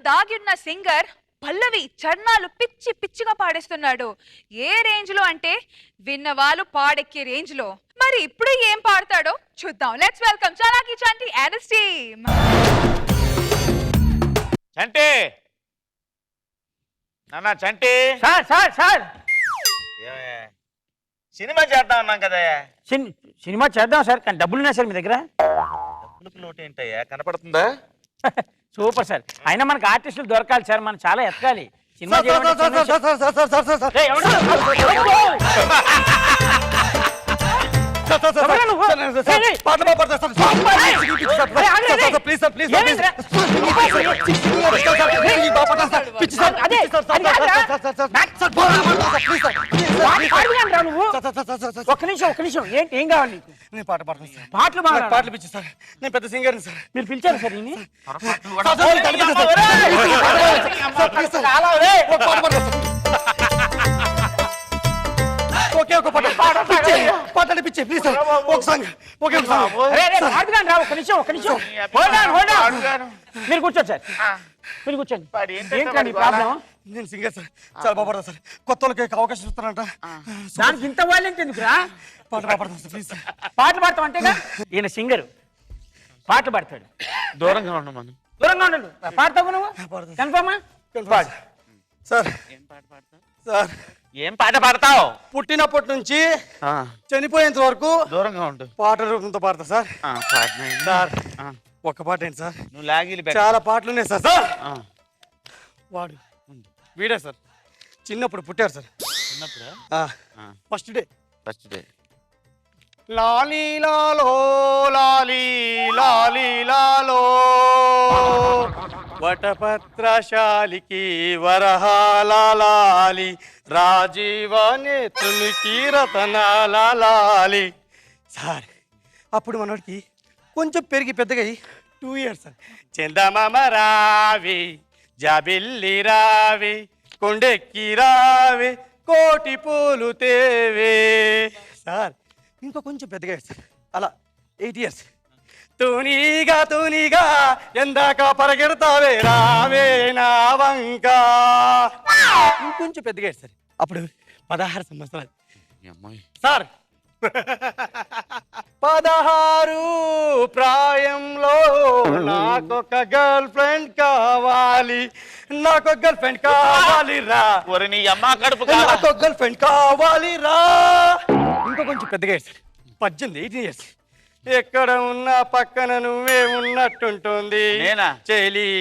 దాగి ఉన్న సింగర్ పల్లవి చరణాలు పిచ్చి పిచ్చిగా పాడేస్తున్నాడు. ఏ రేంజ్ లో అంటే విన్న వాళ్ళు పాడెక్కే రేంజ్ లో. మరి ఇప్పుడు ఏం పాడతాడో చూద్దాం. Let's welcome Chalaki Chanti and his team. Chanti నాన్న, Chanti sir sir sir cinema చేద్దాం అన్నాం కదా. సినిమా చేద్దాం సార్, కానీ డబ్బులు ఉన్నాయి సార్ మీ దగ్గర? డబ్బులకు లోటు ఏంటయ్యా, కనపడుతుందా? Super sir. అయినా మనకు ఆర్టిస్టులు దొరకాలి సార్, మనం చాలా ఎతకాలి. సినిమా ఒక్క నిమిషం ఏంటి, ఏం కావాలి నీకు? నేను పాట పాడతాను సార్. పాటలు పిచ్చి సార్, నేను పెద్ద సింగర్ని సార్. మీరు పిలిచారు సార్ ఈయన్ని? ఓకే, ఒక పాట పిచ్చి ప్లీజ్ సార్. ఒక సాంగ్, ఓకే ఒక సాంగ్. ఒక్క నిమిషం మీరు కూర్చోండి సార్, మీరు కూర్చోండి. ఏంటండి ప్రాబ్లం? నేను సింగర్ సార్, చాలా బాగుపడతా సార్. కొత్త వాళ్ళకి అవకాశం ఇస్తానంట. దానికి ఇంత వాళ్ళేంటి ఎందుకురా? పాట పాడతాను సార్ ప్లీజ్ సార్. పాటలు పాడతాం అంతేగా? ఈయన సింగర్, పాటలు పాడతాడు. దూరంగా ఉన్నాం మనం. దూరంగా ఉండు. పాడతావు నువ్వు? కన్ఫర్మా? పాడు సార్. ఏం పాట పాడతావు సార్, ఏం పాట పాడతావు? పుట్టినప్పటి నుంచి చనిపోయేంత వరకు దూరంగా ఉండు. పాట రూపంతో పాడతా సార్. సార్ ఒక్క పాట ఏంటి సార్? నువ్వు లాగిలి చాలా పాటలు ఉన్నాయి సార్. సార్ వాడు వీడే సార్, చిన్నప్పుడు పుట్టారు సార్. ఫస్ట్ డే లాలీ లాలో లాలీ లాలీ లాలో వటపత్రశాలికి వరహాలాలి రాజీవానే తునికి రతనాలాలి. సార్ అప్పుడు మనోడికి కొంచెం పెరిగి పెద్దగా 2 years సార్. చందమామ రావి, జాబిల్లి రావి, కొండెక్కి రావి, కోటి పూలు తేవే. సార్ ఇంకా కొంచెం పెద్దగా సార్, అలా 8 years. తూనీగా ఎందాక పరిగెడతావే రావే నా వంక. ఇంకొంచెం పెద్దగా సార్, అప్పుడు 16 సంవత్సరాలు సార్. 16 ప్రాయంలో నాకొక గర్ల్ ఫ్రెండ్ కావాలి, నాకొక గర్ల్ ఫ్రెండ్ కావాలి రా. నీ అమ్మ కడుపు నాకొక గర్ల్ ఫ్రెండ్ కావాలి రా. ఇంకా కొంచెం పెద్దగా సార్, 18 years. ఎక్కడ ఉన్నా పక్కన నువ్వే ఉన్నట్టుంటుంది చెలి,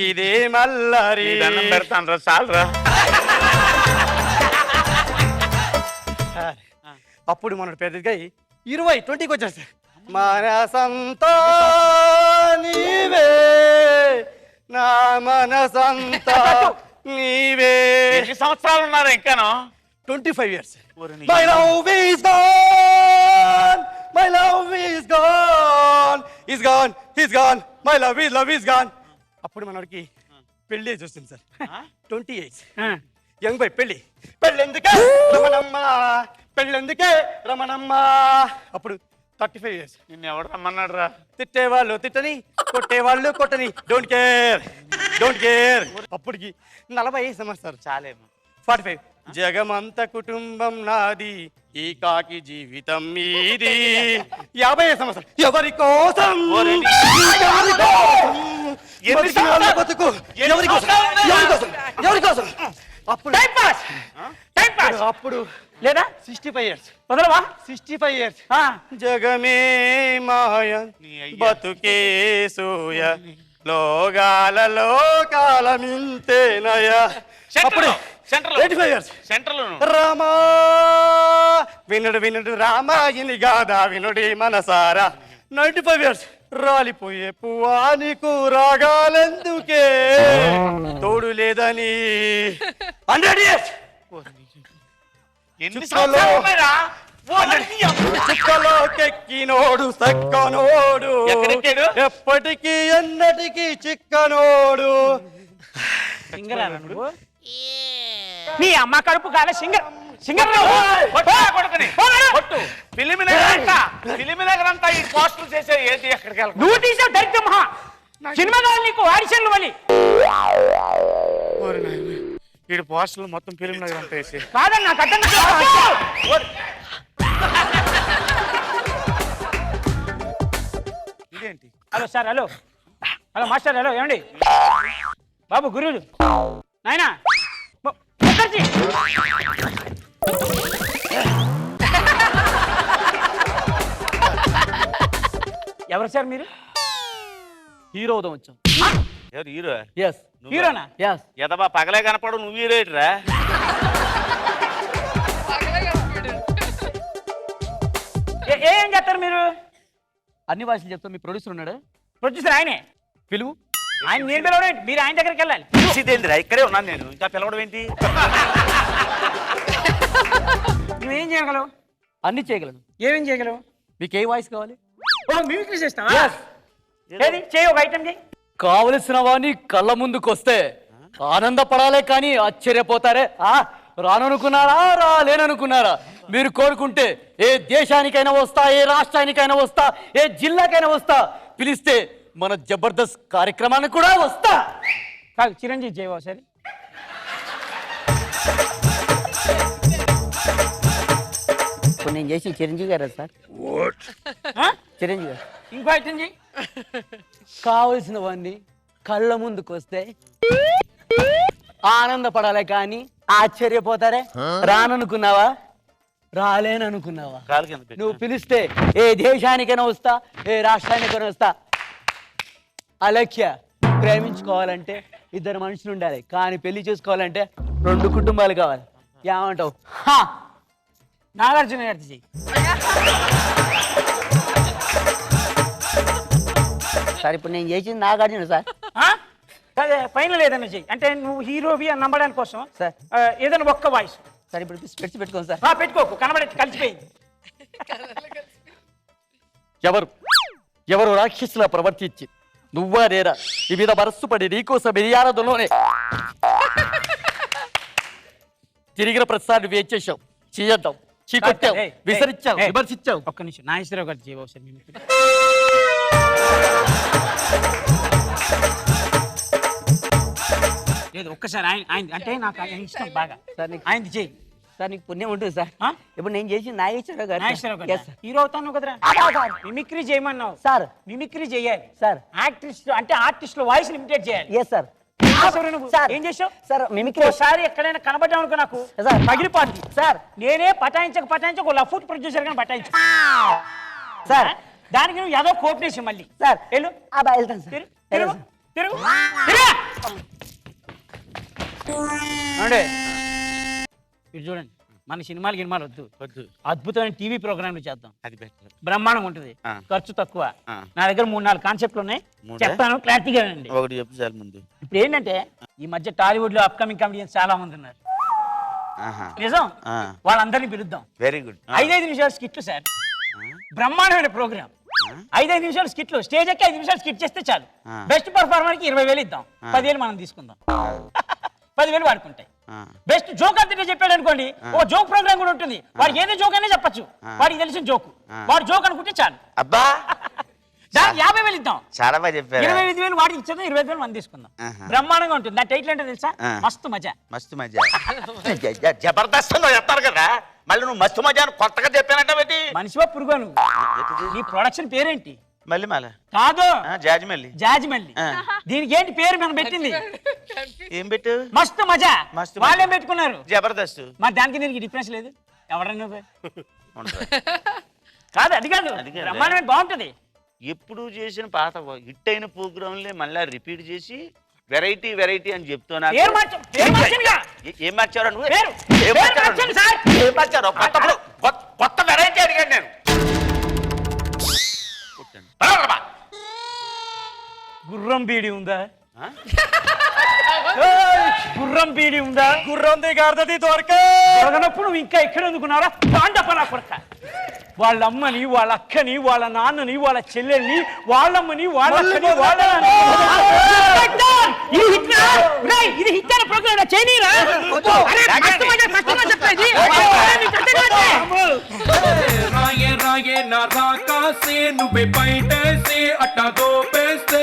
ఇదే మల్లారి. పెడతాను రా, చాలరా. అప్పుడు మన పెద్దగా 20 వచ్చారు సార్. మనసంతా నీవే, నా మనసంతా నీవే. ఎన్ని సంవత్సరాలు ఉన్నారు ఇంకాను? 25 years. My love is gone, my love is gone, is gone, is gone, my love is gone. అప్పుడు మనకి పెళ్లి చూస్తుంది సార్. 28 young boy. పెళ్ళెందుకే రమణమ్మ, పెళ్ళెందుకే రమణమ్మ. అప్పుడు 35 years. నిన్ను ఎవడు రమ్మన్నాడు రా? తిట్టేవాళ్ళు తిట్టని, కొట్టేవాళ్ళు కొట్టని, డోంట్ కేర్. అప్పటికి 40 సంవత్సరాలు. చాలేమో. 45. జగమంత కుటుంబం నాది, ఈ కాకి జీవితం మీది. 50 సంవత్సరం. ఎవరి కోసం బతుకు, ఎవరి కోసం. అప్పుడు లేదా 65 years. వదలవా? 65 years. జగమే మాయ, బతుకే సూయ, లోగాలలో కాలమింతేనయ. అప్పుడు 85 years. రామా వినుడు రామాయని గాదా వినుడి మనసారా. 95 years. రాలిపోయే పువ్వా నీకు రాగాలెందుకే, తోడు లేదని. 100 years. చిక్కలోకెక్కినోడు సక్కనోడు, ఎప్పటికీ ఎన్నటికీ చిక్కనోడు. నీ అమ్మ కడుపు కాలే సింగర్. ఫిలిం నగర్ అంతా ఈ పోస్టులు చేసే ఏది ఎక్కడికి వెళ్ళి నువ్వు తీసావు దరిద్ర మహా. సినిమా కావాలి నీకు, ఆడిషన్లు అని. వీడి పోస్టులు మొత్తం ఫిలిం నగర్ అంతా వేసి కాదన్నా కట్టన్నా ఇదేంటి hello sir hello hello master hello ఏమండి బాబు గురువులు నాయనా ముఖర్జీ ఎవరు సార్ మీరు హీరో అవుదాం వచ్చాం. ఎవరు హీరో ఎస్ హీరోనా ఎస్. ఎదబా పగలే కనపడు నువ్వు హీరోయిట్రా ఏం చేస్తారు మీరు అన్ని భాషలు చెప్తాం. మీ ప్రొడ్యూసర్ ఉన్నాడు, ప్రొడ్యూసర్ ఆయనే పిలువు. ఆయన నేను పిలవడం మీరు ఆయన దగ్గరికి వెళ్ళాలి. ఇదేంటిరా ఇక్కడే ఉన్నాను నేను ఇంకా పిలవడం ఏంటి నువ్వేం చేయగలవు అన్ని చేయగలను. ఏమేం చేయగలవు మీకు ఏ వాయిస్ కావాలి? ఓ మిమిక్రీ చేస్తావా Yes. ఏది చేయి ఒక ఐటమ్ చేయి కావలసిన వాడిని కళ్ళ ముందుకు వస్తే ఆనందపడాలే కానీ ఆశ్చర్యపోతారే. రాననుకున్నారా రాలేననుకున్నారా? మీరు కోరుకుంటే ఏ దేశానికైనా వస్తా, ఏ రాష్ట్రానికైనా వస్తా, ఏ జిల్లాకైనా వస్తా. పిలిస్తే మన జబర్దస్త్ కార్యక్రమానికి కూడా వస్తా. కాదు చిరంజీవి చేయవా సరే ఇప్పుడు నేను చేసి చిరంజీవి గారు సార్, చిరంజీవి గారు. ఇంకో ఐటమ్ చేయి కావలసిన వాడిని కళ్ళ ముందుకు వస్తే ఆనందపడాలే కానీ ఆశ్చర్యపోతారే. రాననుకున్నావా రాలేననుకున్నావా? కాలు కింద పెట్టు. నువ్వు పిలిస్తే ఏ దేశానికైనా వస్తా, ఏ రాష్ట్రానికైనా వస్తా. అలక్ష్య ప్రేమించుకోవాలంటే ఇద్దరు మనుషులు ఉండాలి, కానీ పెళ్లి చేసుకోవాలంటే 2 కుటుంబాలు కావాలి. ఏమంటావు? నాగార్జున గారి చెయ్యి సార్ ఇప్పుడు నేను చేసింది నాగార్జున సార్. అదే ఫైనల్ ఏదైనా చెయ్యి అంటే నువ్వు హీరోవి అని నమ్మడానికి కోసం సార్. ఏదైనా ఒక్క వాయిస్ సార్ ఇప్పుడు స్పెట్స్ పెట్టుకోండి సార్. పెట్టుకోకు కనబడే కలిసిపోయింది. ఎవరు రాక్షసులా ప్రవర్తించి నువ్వా నేరా వివిధ మనస్సు పడి నీకోసం బిర్యానదులోనే తిరిగిన ప్రతిసారి నువ్వేం చేశావు? చేయద్దాం, చీకొట్టావు, ఏయ్, విసరించావు, ఏయ్, విమర్శించావు. ఒక్క నిమిషం నాగేశ్వరరావు గారు చేయవు సార్ మిమిక్రీ. లేదు ఒక్కసారి ఆయన ఆయన అంటే నాకు ఆయన ఇష్టం బాగా సార్ నీకు ఆయనది చెయ్యి సార్ నీకు పుణ్యం ఉంటుంది సార్. ఆ? ఇప్పుడు నేను చేసింది Nageswara Rao garu. Nageswara Rao Yes, garu sir. Hero అవుతాను కదరా మిమిక్రీ చేయమన్నావు సార్. మిమిక్రీ చేయాలి సార్. యాక్ట్రిస్ట్ అంటే ఆర్టిస్ట్ వాయిస్ లిమిటెడ్ చేయాలి. Yes sir. చేసావురా నువ్వు? సార్. ఏం చేసావు సార్ మిమిక్రీ ఒకసారి ఎక్కడైనా కనబడ్డావు అనుకో నాకు సార్. పగిలిపోద్ది. సార్. నేనే పటాయించక ఒక లఫ్ట్ ప్రొడ్యూసర్ గాని పటాయించు సార్. దానికి నువ్వు ఏదో కోపనేసి మళ్ళీ సార్ వెళ్ళు అబ్బా వెళ్తాను సార్. తిరుగు తిరుగు వెళ్తాను తిరుగు తిరుగు. ఏమండి? ఇటు చూడండి మన సినిమాలు వద్దు వద్దు అద్భుతమైన టీవీ ప్రోగ్రాంలు చేద్దాం. అది బెటర్ బ్రహ్మాండంగా ఉంటుంది, ఆ. ఖర్చు తక్కువ. ఆ. నా దగ్గర 3-4 కాన్సెప్ట్లు ఉన్నాయి, మూడా? చెప్తాను క్లారిటీగా అండి. ఒకటి చెప్పు చాలు ముందు. ఇప్పుడు ఏంటంటే ఈ మధ్య టాలీవుడ్ లో అప్కమింగ్ కామెడియన్స్ చాలా మంది ఉన్నారు. ఆహా. నిజం ఆ. వాళ్ళందరినీ పిలుద్దాం. వెరీ గుడ్ 5-5 నిమిషాలు స్కిట్లు సార్, బ్రహ్మాండమైన ప్రోగ్రామ్. 5-5 నిమిషాలు స్కిట్లు, స్టేజ్ ఎక్కి 5 నిమిషాలు స్కిట్ చేస్తే చాలు. ఆ. బెస్ట్ పర్ఫార్మర్ కి 20,000 ఇద్దాం, 10,000 మనం తీసుకుందాం. 10,000 వాడుకుంటాయి. బెస్ట్ జోక్ అంతే చెప్పాడు అనుకోండి, ఓ జోక్ ప్రోగ్రామ్ కూడా ఉంటుంది. వాడికి ఏదో జోక్ అనే చెప్పచ్చు, వాడికి తెలిసిన జోక్. వాడు జోక్ అనుకుంటే చాలు, అబ్బా దానికి 50,000 ఇద్దాం. చాలా బాగా చెప్పారు. 25,000 వాడికి ఇచ్చేద్దాం, 25,000 మనం తీసుకుందాం. ఆహా. బ్రహ్మాండంగా ఉంటుంది. దాని టైటిల్ అంటే తెలుసా? ఆ. మస్తు మజా. మస్తు మజా జబర్దస్త్ చెప్తారు కదా, మళ్ళీ నువ్వు మస్తు మజా అని కొత్తగా చెప్పానంట పెట్టి మనిషివా పురుగు నువ్వు? నీ ప్రొడక్షన్ పేరేంటి? మళ్ళీ మళ్ళీ కాదు జాజిమల్లి. జాజిమల్లి. ఆ. దీనికి ఏంటి పేరు మనం పెట్టింది? ఏం పెట్టు? మస్తు మజా. మస్తు మజా. వాళ్ళేం పెట్టుకున్నారు? జబర్దస్త్. మరి దానికి దీనికి డిఫరెన్స్ లేదు. ఎవరన్నా ఉండరా? కాదు అది కాదు, అది కాదా? బ్రహ్మాండమైన బాగుంటది. ఎప్పుడు చేసిన పాత హిట్ అయిన ప్రోగ్రాంలే మళ్ళీ రిపీట్ చేసి వెరైటీ వెరైటీ అని చెప్తున్నా. పేరు మార్చు- పేరు మార్చనుగా. ఏం మార్చారు నువ్వు? పేరు- ఏం పేరు మార్చారు? మార్చండి సార్. ఏం మార్చారు? కొత్త వెరైటీ అడిగాను నేను. గుర్రం బీడి ఉందా? ఆ? గుర్రం బీడి ఉందా? గుర్రం దిగార్దది దొరకే. దొరకనప్పుడు నువ్వు ఇంకా ఎక్కడ ఎందుకున్నారా? తాండపనా కొరక. వాళ్ళ అమ్మని, వాళ్ళ అక్కని, వాళ్ళ నాన్నని, వాళ్ళ చెల్లెల్ని, వాళ్ళమ్మని, వాళ్ళ అక్కని, వాళ్ళ ఇది హిట్ అయిన ప్రోగ్రామ్ చేయనీరా? అరే, కష్టమయ్యా, కష్టమా చెప్పేది? రాయే రాయే నా రాకాసే నువ్వే బయటేసే అట్టా దోపేస్తే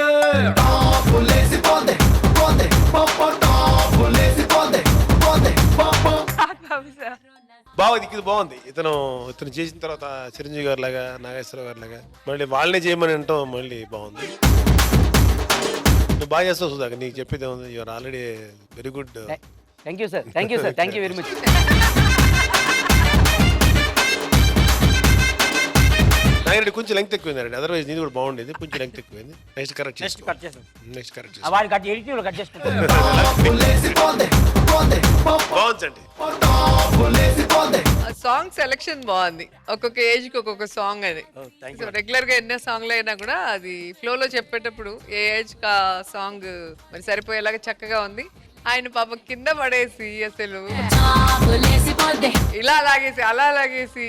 టాపులేసి పోందే పోందే పప్ప టాపులే బాగుంది, ఇది బాగుంది. ఇతను చేసిన తర్వాత చిరంజీవి గారి లాగా, నాగేశ్వరరావు గారి లాగా మళ్ళీ వాళ్ళనే చేయమని అంటాం, మళ్ళీ బాగుంది. నువ్వు బాగా చేస్తావు సుధాకర్, నీకు చెప్పేది ఉంది. You're already very good. Thank you sir, thank you sir, thank you very much. Nagireddy కొంచెం లెంగ్త్ ఎక్కువైంది, అదర్వైజ్ నీది కూడా బాగుండేది, కొంచెం లెంగ్త్ ఎక్కువైంది. నెక్స్ట్ కరెక్ట్ నెక్స్ట్ కట్ చేస్తాం. నెక్స్ట్ కరెక్ట్ వాడు కట్ ఎడిటింగ్ కట్ చేసుకుంటాం. బాగుందండి. సాంగ్ సెలెక్షన్ బాగుంది. ఒక్కొక్క ఏజ్ కి ఒక్కొక్క సాంగ్ అది. సో రెగ్యులర్ గా ఎన్నో సాంగ్లు అయినా కూడా అది ఫ్లోలో చెప్పేటప్పుడు ఏ ఏజ్ కా సాంగ్ మరి సరిపోయేలాగా చక్కగా ఉంది. ఆయన పాప కింద పడేసి అసలు ఇలా లాగేసి అలా లాగేసి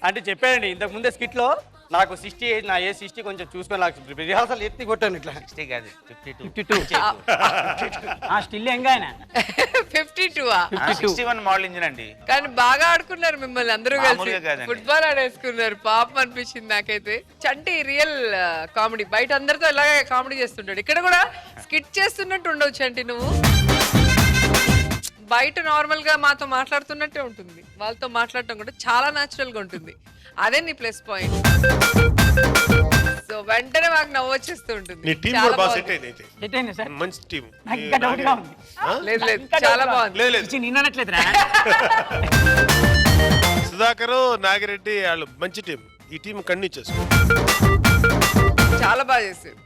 అంటే చెప్పానండి ఇంతకు ముందే స్కిట్ లో, నాకు 60 ఏజ్, నా ఏజ్ 60 కొంచెం చూసుకొని నాకు రిహార్సల్ ఎత్తి కొట్టాను ఇట్లా. 60 కాదు 52. 52. స్టిల్ ఎంగా ఆయన 52 61 మోడల్ ఇంజిన్ అండి. కానీ బాగా ఆడుకున్నారు మిమ్మల్ని అందరూ కలిసి. మామూలుగా కాదండి. ఫుట్బాల్ ఆడేసుకున్నారు. పాపం అనిపించింది నాకైతే. చంటి రియల్ కామెడీ. బయట అందరితో ఇలాగే కామెడీ చేస్తుంటాడు, ఇక్కడ కూడా స్కిట్ చేస్తున్నట్టు ఉండవు చంటి. నువ్వు బయట నార్మల్ గా మాతో మాట్లాడుతున్నట్టే ఉంటుంది, వాళ్ళతో మాట్లాడటం కూడా చాలా న్యాచురల్ గా ఉంటుంది. అదే నీ ప్లస్ పాయింట్. సో వెంటనే మాకు నవ్వు వచ్చేస్తూ ఉంటుంది. నీ టీం చాలా కూడా బాగా బాగుంది. సెట్ అయింది అయితే. సెట్ అయింది సార్. మంచి టీం. నాకు ఇంకా డౌట్ గా ఉంది. లేదు లేదు ఇంకా చాలా doubt గా బాగుంది. లేదు లేదు, ఇచ్చి నిన్నట్లేదురా. సుధాకర్, నాగిరెడ్డి వాళ్ళు మంచి టీం. ఈ టీం కంటిన్యూ చేసుకో. చాలా బాగా చేశారు.